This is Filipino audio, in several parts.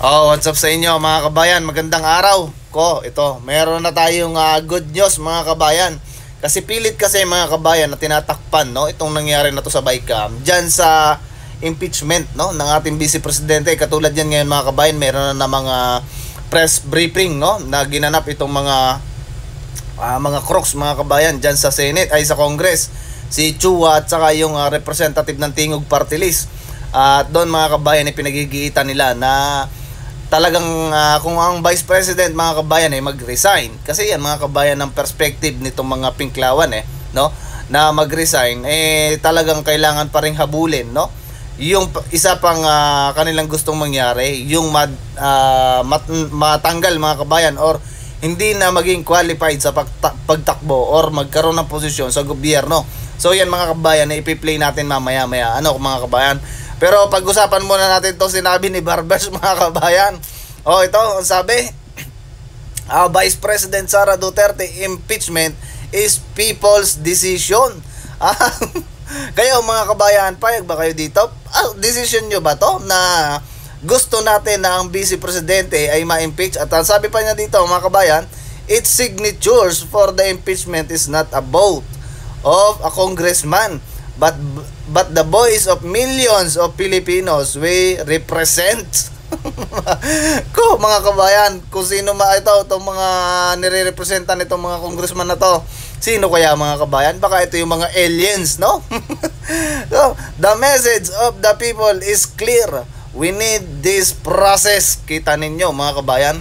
Oh, what's up sa inyo mga kabayan? Magandang araw ko. Ito, meron na tayong good news mga kabayan. Kasi pilit kasi mga kabayan na tinatakpan, no, itong nangyari na to sa Bicam diyan sa impeachment, no, ng ating Vice Presidente. Katulad yan ngayon mga kabayan, meron na mga press briefing, no, na ginanap itong mga crooks mga kabayan diyan sa Senate ay sa Congress. Si Chua at saka yung representative ng Tingog Party List. At doon mga kabayan ay pinagigiitan nila na talagang kung ang Vice President mga kabayan ay mag-resign, kasi yan mga kabayan ng perspective nitong mga pinklawan no, na mag-resign talagang kailangan pa ring habulin, no, yung isa pang kanilang gustong mangyari, yung matanggal mga kabayan or hindi na maging qualified sa pagtakbo or magkaroon ng posisyon sa gobyerno. So yan mga kabayan, ipi-play natin mamaya mga kabayan. Pero pag-usapan muna natin to sinabi ni Barbers mga kabayan. Oh, ito ang sabi. Vice President Sara Duterte impeachment is people's decision. Kayo mga kabayan, payag ba kayo dito? Decision nyo ba to na gusto natin na ang Vice Presidente ay ma-impeach? At sabi pa niya dito mga kabayan, its signatures for the impeachment is not a vote of a congressman, but the voice of millions of Filipinos we represent. Mga kabayan, kung sino itong mga nire-representan itong mga congressman na to, sino kaya mga kabayan? Baka ito yung mga aliens, no? So, the message of the people is clear. We need this process. Kita ninyo mga kabayan,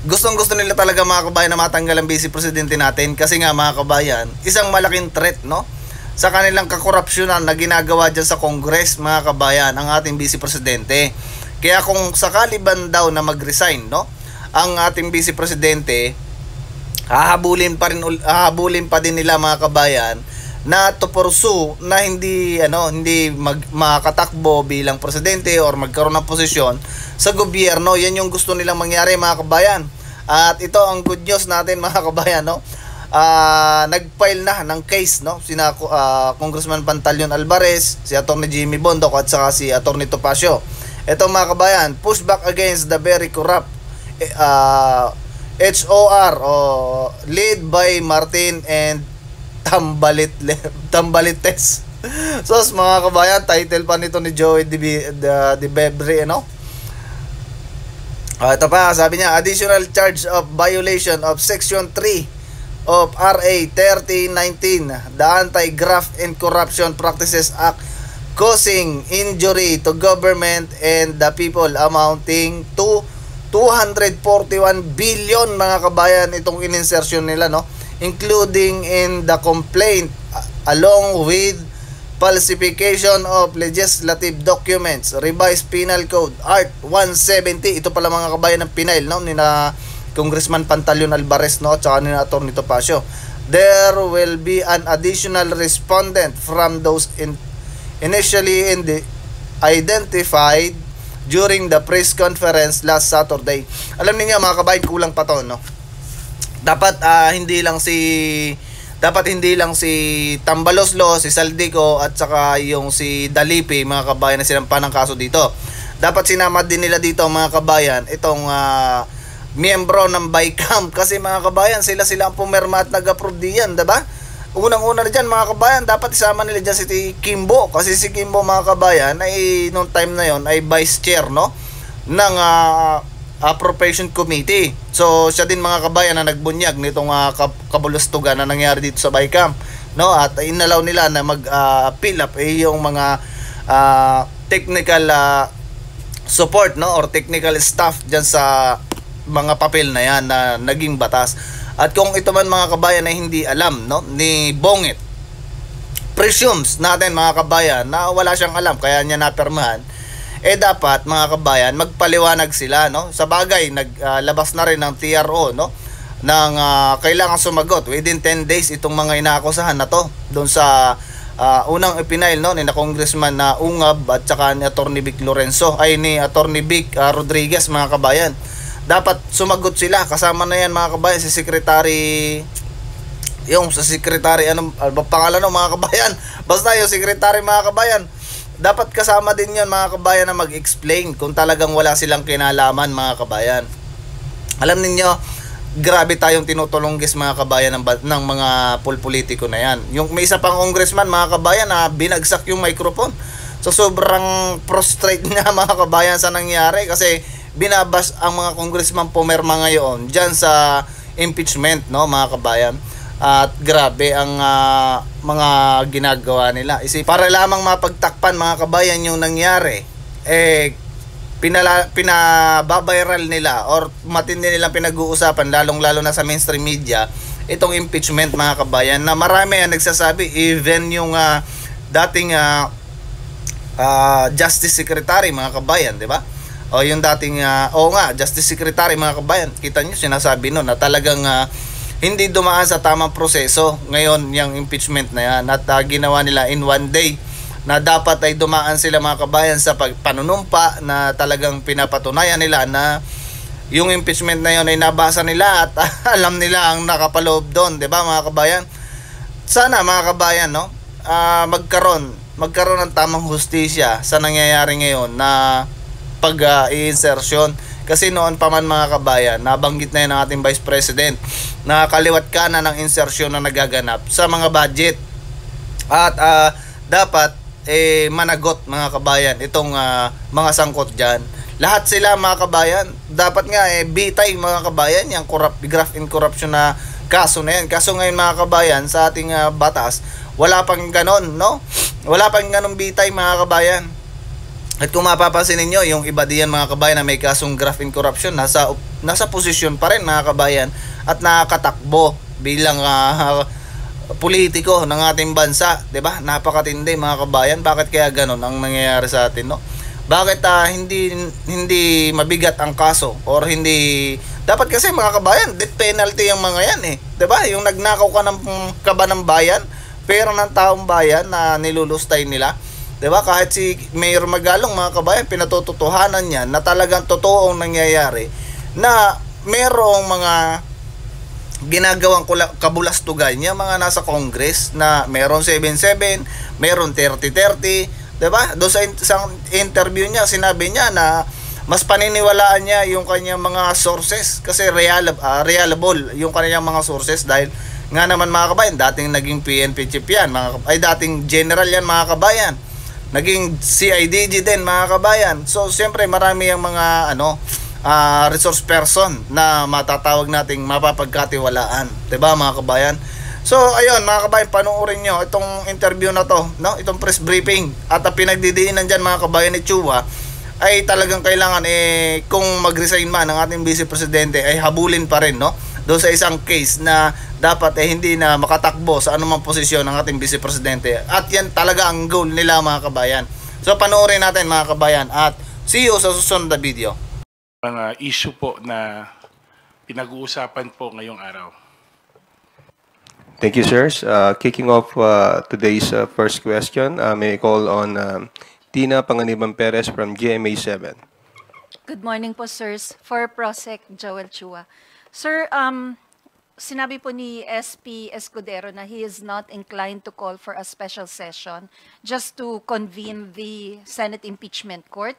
gustong-gusto nila talaga mga kabayan na matanggal ang Vice Presidente natin, kasi nga mga kabayan, isang malaking threat, no, sa kanilang kakorupsyonan na ginagawa dyan sa Congress mga kabayan ang ating Vice Presidente. Kaya kung sakali ban daw na mag-resign, no, ang ating Vice Presidente, hahabulin pa din nila mga kabayan na to pursue na hindi makatakbo bilang presidente or magkaroon ng posisyon sa gobyerno. Yan yung gusto nilang mangyari mga kabayan. At ito ang good news natin mga kabayan, no. Nag-file na ng case, no, sina Congressman Pantaleon Alvarez, si Atty. Jimmy Bondoc at saka si Atty. Topacio. Ito mga kabayan, pushback against the very corrupt HOR led by Martin and Tambalites. So mga kabayan, title pa nito ni Joey de Bebre, no. Ito pa, sabi niya, additional charge of violation of Section 3 of RA 3019, the Anti-Graft and Corruption Practices Act, causing injury to government and the people amounting to 241 billion mga kabayan, itong in-insertion nila, no, including in the complaint along with falsification of legislative documents, revised penal code art 170. Ito pala mga kabayan ng pinail, no, ni na Congressman Pantaleon Alvarez, no, at saka ni Atty. Topacio. There will be an additional respondent from those initially identified during the press conference last Saturday. Alam niyo mga kabayan, kulang pa to, no. Dapat hindi lang si Tambaloslo, si Saldico at saka yung si Dalipi mga kabayan na sinampa ng kaso dito. Dapat sinama din nila dito mga kabayan itong miyembro ng Bicam, kasi mga kabayan sila ang pumirma at nag-approve diyan, diba? Unang-una na dyan mga kabayan, dapat isama nila dyan si Kimbo, kasi si Kimbo mga kabayan ay noong time na yon ay vice chair, no, ng appropriation committee. So siya din mga kabayan na nagbunyag nitong kabulustugan na nangyari dito sa Bicam, no, at inalaw nila na mag-fill up yung mga technical support, no, or technical staff dyan sa mga papel na yan na naging batas. At kung ito man mga kabayan ay hindi alam, no, ni Bongit, presumes natin mga kabayan na wala siyang alam kaya niya napirmahan, dapat mga kabayan magpaliwanag sila, no. Sa bagay naglabas na rin ng TRO, no, ng kailangan sumagot within 10 days itong mga inaakusahan na to doon sa unang ipinail, no, ni na Congressman na Ungab at saka ni Atty. Vic Lorenzo ni Atty. Vic Rodriguez mga kabayan. Dapat sumagot sila, kasama na yan mga kabayan si Secretary, yung sa Secretary, anong pangalan ng mga kabayan, basta yung Secretary mga kabayan dapat kasama din yon mga kabayan na mag-explain kung talagang wala silang kinalaman mga kabayan. Alam ninyo, grabe tayong tinutulunggis mga kabayan ng mga politiko na yan. Yung may isa pang congressman mga kabayan na binagsak yung microphone. So sobrang prostrate na mga kabayan sa nangyari kasi binabas ang mga congressman pumirma ngayon dyan sa impeachment, no mga kabayan. At grabe ang mga ginagawa nila. Para lamang mapagtakpan mga kabayan yung nangyari, pinababiral nila or matindi nilang pinag-uusapan lalong-lalo na sa mainstream media itong impeachment mga kabayan, na marami ang nagsasabi, even yung dating Justice Secretary mga kabayan, di ba? O yung dating Justice Secretary mga kabayan, kita niyo sinasabi no na talagang hindi dumaan sa tamang proseso ngayon yung impeachment na yan, at ginawa nila in one day, na dapat ay dumaan sila mga kabayan sa panunumpa na talagang pinapatunayan nila na yung impeachment na yun ay nabasa nila at alam nila ang nakapaloob doon, 'di ba mga kabayan? Sana mga kabayan no, magkaroon ng tamang hustisya sa nangyayari ngayon na pag-i-insertion. Kasi noon pa man mga kabayan, nabanggit na yun ng ating Vice President na kaliwat kanan ng insertion na nagaganap sa mga budget. At dapat managot mga kabayan itong mga sangkot dyan. Lahat sila mga kabayan, dapat nga bitay mga kabayan yung graft and corruption na kaso na yan. Kaso ngayon mga kabayan, sa ating batas, wala pang ganon, no? Wala pang ganon bitay mga kabayan. At kung mapapansin ninyo, yung iba diyan mga kabayan na may kasong graft and corruption, nasa posisyon pa rin mga kabayan at nakakatakbo bilang politiko ng ating bansa, 'di ba? Napakatindi mga kabayan. Bakit kaya ganoon ang nangyayari sa atin, no? Bakit hindi mabigat ang kaso or hindi dapat, kasi mga kabayan, death penalty yung mga yan 'di ba? Yung nagnakaw ka ng kaba ng bayan, pera ng taong bayan na nilulustay nila. 'Di ba? Kahit si Mayor Magalong mga kabayan, pinatutuhanan niya na talagang totoong nangyayari na merong mga ginagawang kabulastugan niya mga nasa Congress na meron 7-7, meron 30-30, 'di ba? Doon sa isang interview niya, sinabi niya na mas paniniwalaan niya yung kanyang mga sources kasi reliable yung kanyang mga sources, dahil nga naman mga kabayan, dating naging PNP chief yan, dating general yan mga kabayan. Naging CIDG din mga kabayan. So siyempre marami yung mga resource person na matatawag nating mapapagkatiwalaan, 'di ba mga kabayan? So ayun mga kabayan, panoorin nyo itong interview na to, no? Itong press briefing at pinagdidiinan diyan mga kabayan ni Chua ay talagang kailangan kung mag-resign man ang ating Vice Presidente ay habulin pa rin, no? Doon sa isang case na dapat hindi na makatakbo sa anumang posisyon ng ating Vice Presidente. At yan talaga ang goal nila mga kabayan. So panoorin natin mga kabayan at see you sa susunod na video. Mga issue po na pinag-uusapan po ngayong araw. Thank you, sirs. Kicking off today's first question, may I call on Tina Panganiban Perez from GMA7. Good morning po, sirs. For Prosec Joel Chua. Sir, sinabi po ni SP Escudero na he is not inclined to call for a special session just to convene the Senate Impeachment Court.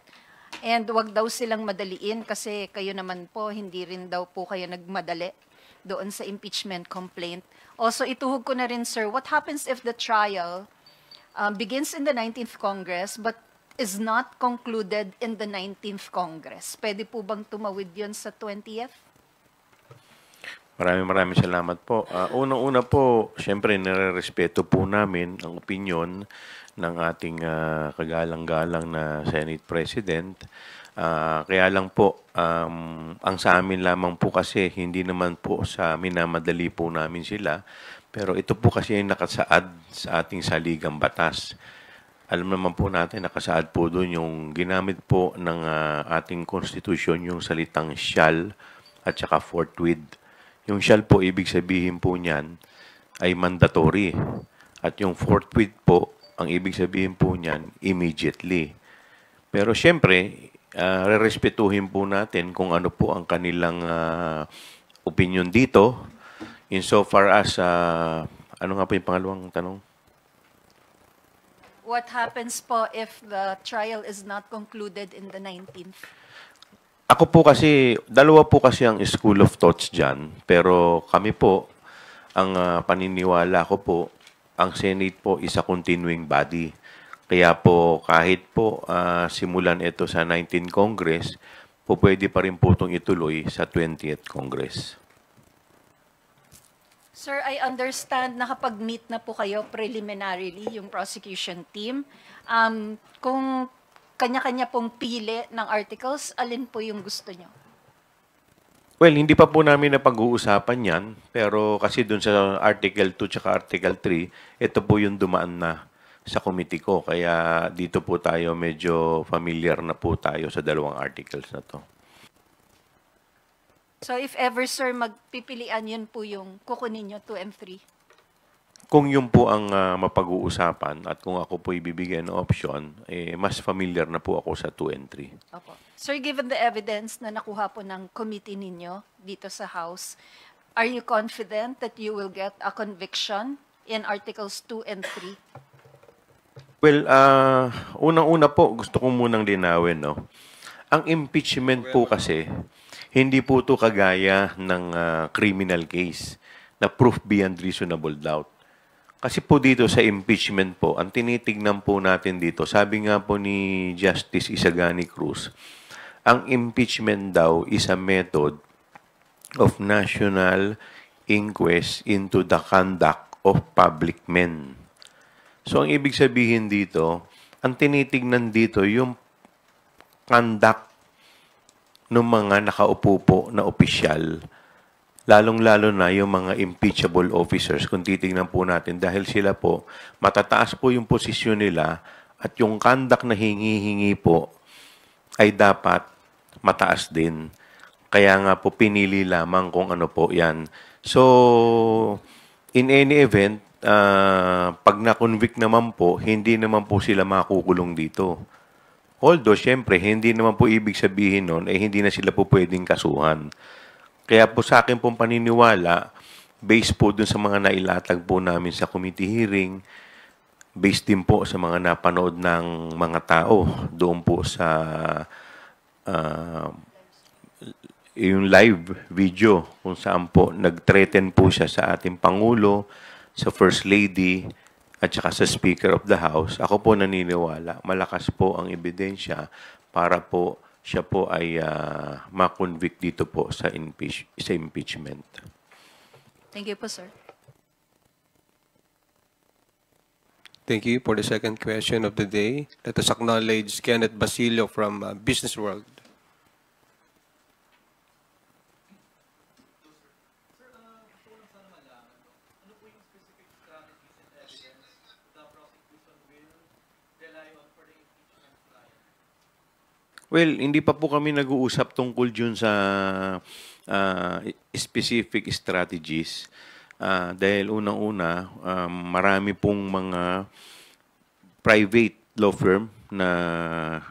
And wag daw silang madaliin kasi kayo naman po, hindi rin daw po kayo nagmadali doon sa impeachment complaint. Also, ituhog ko na rin, sir, what happens if the trial begins in the 19th Congress but is not concluded in the 19th Congress? Pwede po bang tumawid yun sa 20th? Maraming salamat po. Unang-una po, siyempre nire-respeto po namin ang opinyon ng ating kagalang-galang na Senate President. Kaya lang po, ang sa amin lamang po kasi, hindi naman po sa minamadali po namin sila, pero ito po kasi ay nakasaad sa ating saligang batas. Alam naman po natin, nakasaad po doon yung ginamit po ng ating konstitusyon, yung salitang shall at saka forthwith. Yung shall po, ibig sabihin po niyan ay mandatory. At yung forthwith po, ang ibig sabihin po niyan, immediately. Pero siyempre, rerespetuhin po natin kung ano po ang kanilang opinion dito. Insofar as, ano nga po yung pangalawang tanong? What happens po if the trial is not concluded in the 19th? Ako po kasi, dalawa po kasi ang school of thoughts dyan. Pero kami po, ang paniniwala ko po, ang Senate po is a continuing body. Kaya po, kahit po simulan ito sa 19th Congress, po pwede pa rin po itong ituloy sa 20th Congress. Sir, I understand nakapag-meet na po kayo preliminarily, yung prosecution team. Kung kanya-kanya pong pili ng articles, alin po yung gusto nyo? Well, hindi pa po namin napag-uusapan yan, pero kasi dun sa Article 2 tsaka Article 3, ito po yung dumaan na sa committee ko. Kaya dito po tayo medyo familiar na po tayo sa dalawang articles na to. So if ever, sir, magpipilian, yun po yung kukunin nyo, 2 and 3. Kung yun po ang mapag-uusapan at kung ako po ibibigyan ng option, mas familiar na po ako sa 2 and 3. Opo. Sir, given the evidence na nakuha po ng committee ninyo dito sa House, are you confident that you will get a conviction in Articles 2 and 3? Well, unang-una po, gusto ko munang linawin, no? Ang impeachment po kasi, hindi po ito kagaya ng criminal case na proof beyond reasonable doubt. Kasi po dito sa impeachment po, ang tinitignan po natin dito, sabi nga po ni Justice Isagani Cruz, ang impeachment daw is a method of national inquest into the conduct of public men. So, ang ibig sabihin dito, ang tinitignan dito yung conduct ng mga nakaupo po na opisyal, lalong-lalo na yung mga impeachable officers, kung titignan po natin, dahil sila po, matataas po yung posisyon nila at yung conduct na hingi-hingi po ay dapat mataas din. Kaya nga po pinili lamang kung ano po yan. So, in any event, pag na-convict naman po, hindi naman po sila makukulong dito. Although, syempre, hindi naman po ibig sabihin nun, hindi na sila po pwedeng kasuhan. Kaya po sa akin pong paniniwala, based po dun sa mga nailatag po namin sa committee hearing, based din po sa mga napanood ng mga tao doon po sa yung live video kung saan po nag-threaten po siya sa ating Pangulo, sa First Lady, at saka sa Speaker of the House. Ako po naniniwala, malakas po ang ebidensya para po siya po ay ma-convict dito po sa impeachment. Thank you po, sir. Thank you. For the second question of the day, let us acknowledge Kenneth Basilio from Business World. Well, hindi pa po kami nag-uusap tungkol dyan sa specific strategies. Dahil unang-una, marami pong mga private law firm na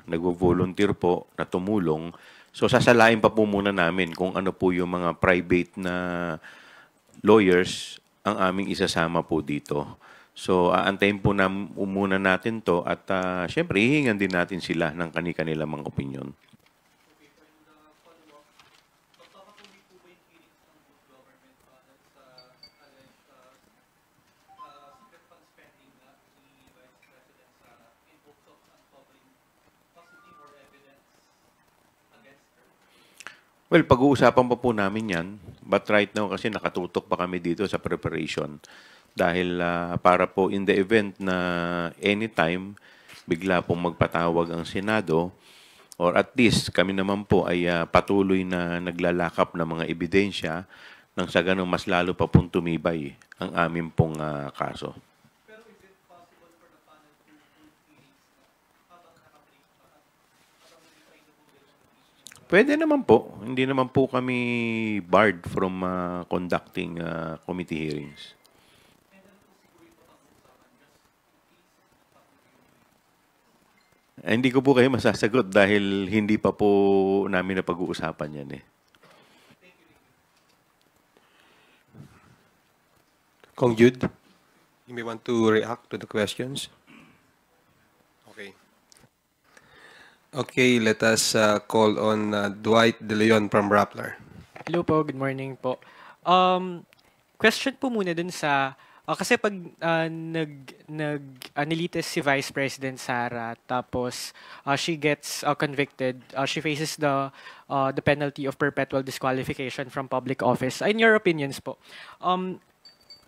nagvo-volunteer po na tumulong. So, sasalain pa po muna namin kung ano po yung mga private na lawyers ang aming isasama po dito. So, aantayin po muna natin to at syempre, hihingan din natin sila ng kani-kanilang mga opinion. Well, pag-uusapan pa po namin yan. But right now, kasi nakatutok pa kami dito sa preparation. Dahil para po in the event na anytime, bigla pong magpatawag ang Senado, or at least kami naman po ay patuloy na naglalakap ng mga ebidensya nang sa ganun mas lalo pa pong tumibay ang aming pong kaso. Pwede naman po. Hindi naman po kami barred from conducting committee hearings. Hindi ko po kayo masasagot dahil hindi pa po namin napag-uusapan yan eh. Kong Jude, you may want to react to the questions. Okay, let us call on Dwight De Leon from Rappler. Hello po, good morning po. Question po muna dun sa kasi pag nilitis si Vice President Sara tapos she gets convicted, she faces the penalty of perpetual disqualification from public office. In your opinions po,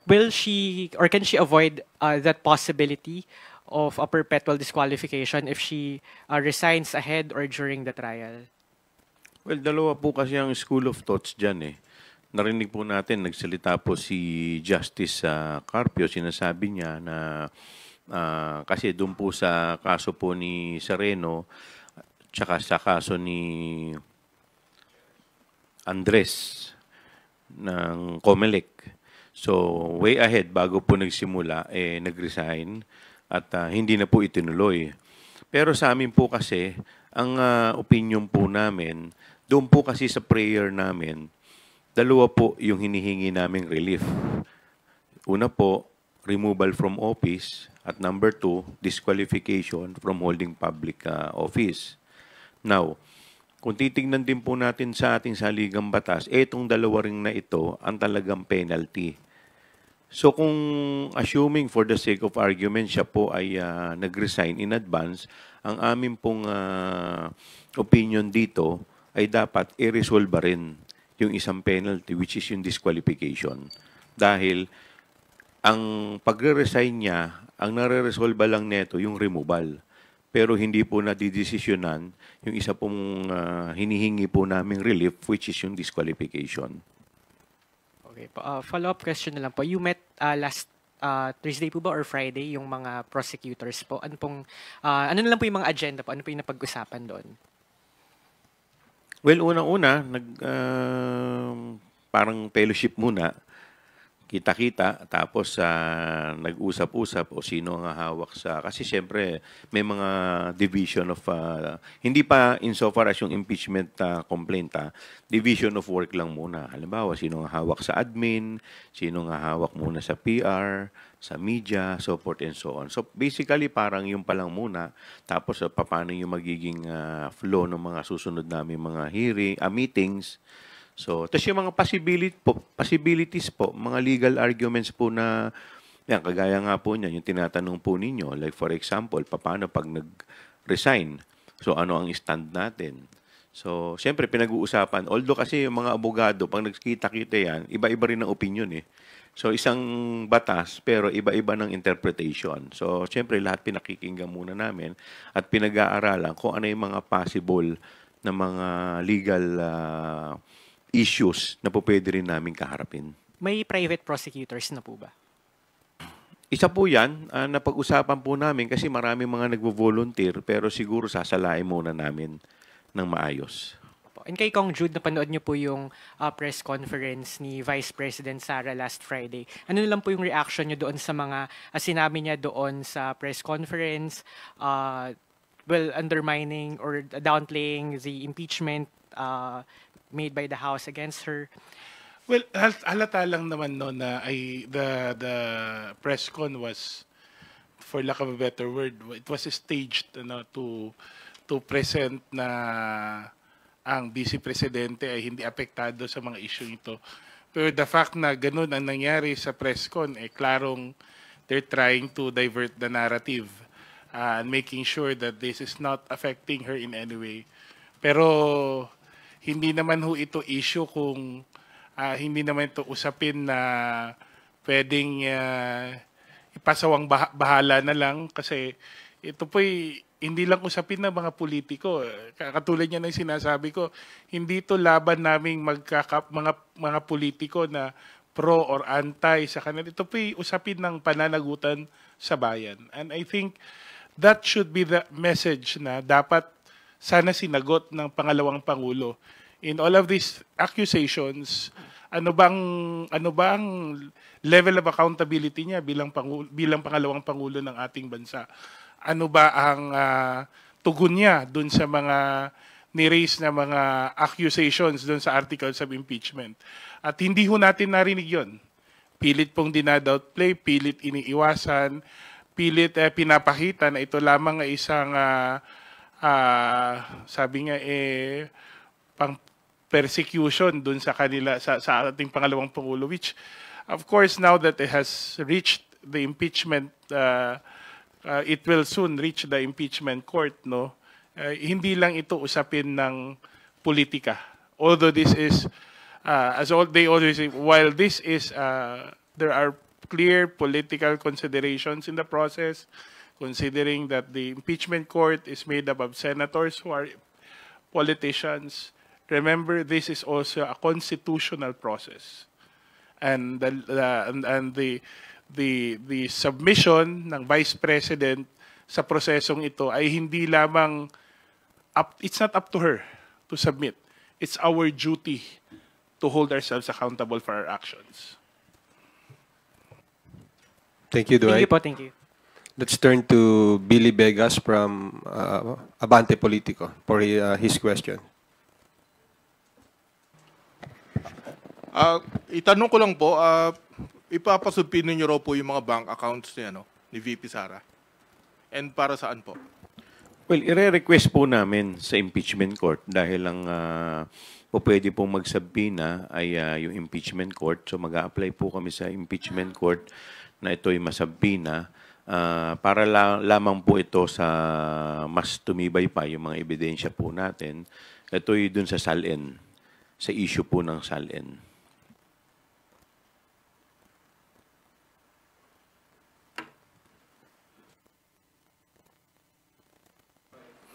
will she or can she avoid that possibility of a perpetual disqualification if she resigns ahead or during the trial? Well, dalawa po kasi ang school of thoughts dyan eh. Narinig po natin, nagsalita po si Justice Carpio, sinasabi niya na kasi doon po sa kaso po ni Sereno, tsaka sa kaso ni Andres ng Comelec. So, way ahead, bago po nagsimula, nag-resign at hindi na po itinuloy. Pero sa amin po kasi, ang opinion po namin, doon po kasi sa prayer namin, dalawa po yung hinihingi naming relief. Una po, removal from office. At number 2, disqualification from holding public office. Now, kung titignan din po natin sa ating saligang batas, itong dalawa ring na ito ang talagang penalty. So kung assuming for the sake of argument siya po ay nag-resign in advance, ang amin pong opinion dito ay dapat i-resolve rin yung isang penalty which is yung disqualification. Dahil ang pagre-resign niya, ang nare-resolve lang neto yung removal. Pero hindi po nadidesisyonan yung isa pong hinihingi po naming relief which is yung disqualification. Okay po. Follow-up question na lang po. You met last Thursday po ba or Friday yung mga prosecutors po? Ano na lang po yung mga agenda po? Ano po yung napag-usapan doon? Well, unang-una, parang fellowship muna. Kita-kita, tapos nag-usap-usap o sino ang hawak sa... Kasi siyempre, may mga division of... hindi pa insofar as yung impeachment complaint, division of work lang muna. Halimbawa, sino ang hawak sa admin, sino ang hawak muna sa PR, sa media, so forth and so on. So basically, parang yung palang muna. Tapos, paano yung magiging flow ng mga susunod namin mga meetings. So, tapos yung mga possibilities po, mga legal arguments po na, yan, kagaya nga po niyan, yung tinatanong po ninyo, like for example, paano pag nag-resign? So, ano ang stand natin? So, siyempre, pinag-uusapan. Although kasi yung mga abogado, pag nagkita-kita yan, iba-iba rin ang opinion eh. So, isang batas, pero iba-iba ng interpretation. So, siyempre, lahat pinakikinggan muna namin at pinag-aaralan kung ano yung mga possible na mga legal issues na po pwede rin namin kaharapin. May private prosecutors na po ba? Isa po yan, napag-usapan po namin kasi maraming mga nagvo-volunteer pero siguro sasalain muna namin ng maayos. And kay Kong Jude, napanood niyo po yung press conference ni Vice President Sara last Friday. Ano lang po yung reaction niyo doon sa mga sinabi niya doon sa press conference, undermining or downplaying the impeachment made by the House against her? Well, halata lang naman no na the press con was, for lack of a better word, it was staged to present na ang Vice Presidente ay hindi apektado sa mga issue ito. Pero the fact na ganun ang nangyari sa press con, klarong they're trying to divert the narrative and making sure that this is not affecting her in any way. Pero hindi naman ho ito issue kung hindi naman ito usapin na pwedeng ipasawang bahala na lang kasi ito po'y hindi lang usapin ng mga politiko. Katulad niya ng sinasabi ko, hindi ito laban naming mga politiko na pro or anti sa kanila. Ito po'y usapin ng pananagutan sa bayan. And I think that should be the message na dapat sana sinagot ng pangalawang Pangulo. In all of these accusations, ano bang level of accountability niya bilang pangalawang Pangulo ng ating bansa? Ano ba ang tugon niya dun sa mga ni-raise na mga accusations dun sa articles of impeachment? At hindi ho natin narinig yon. Pilit pong dinadownplay, pilit iniiwasan, pilit pinapakita na ito lamang ay isang sabi nga pang persecution dun sa kanila sa ating pangalawang pangulo, which of course now that it has reached the impeachment, it will soon reach the impeachment court, no. Hindi lang ito usapin ng politika, although this is they always say, while this is there are clear political considerations in the process, considering that the impeachment court is made up of senators who are politicians. Remember, this is also a constitutional process, and the submission ng Vice President sa prosesong ito ay hindi lamang it's not up to her to submit. It's our duty to hold ourselves accountable for our actions. Thank you, Thank you Dwight. po, thank you. Let's turn to Billy Vegas from Abante Politico for his question. Itanong ko lang po, ipapasubpin niyo raw po yung mga bank accounts ni VP Sara. And para saan po? Well, ire-request po namin sa impeachment court dahil lang po pwede pong magsabina ay yung impeachment court. So mag-a-apply po kami sa impeachment court na ito'y masabina para lamang po ito sa mas tumibay pa yung mga ebidensya po natin. Ito'y dun sa SALN, sa issue po ng SALN.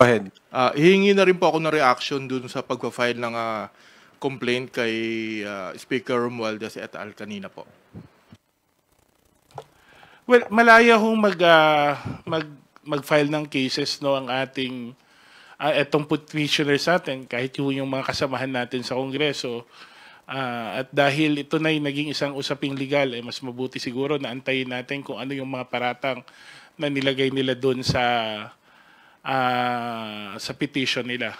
Go ahead. Hihingi na rin po ako ng reaction dun sa pagpa-file ng complaint kay Speaker Romualdez et al. Kanina po. Well, malaya hong mag-file ng cases, no, ang ating etong petitioners natin, kahit yung mga kasamahan natin sa Kongreso. At dahil ito na naging isang usaping legal, mas mabuti siguro na antayin natin kung ano yung mga paratang na nilagay nila doon sa petition nila.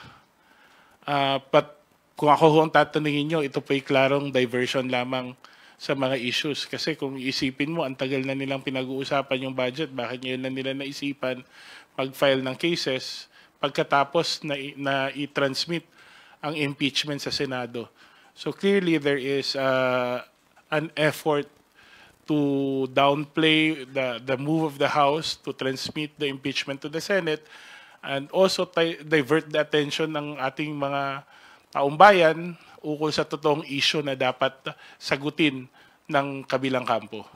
But kung ako ang tatanungin nyo, ito po'y klarong diversion lamang sa mga issues. Kasi kung iisipin mo, ang tagal na nilang pinag-uusapan yung budget, bakit ngayon na nila naisipan mag-file ng cases pagkatapos na i-transmit ang impeachment sa Senado. So clearly there is an effort to downplay the move of the House to transmit the impeachment to the Senate and also divert the attention ng ating mga taumbayan ukol sa totoong issue na dapat sagutin ng kabilang kampo.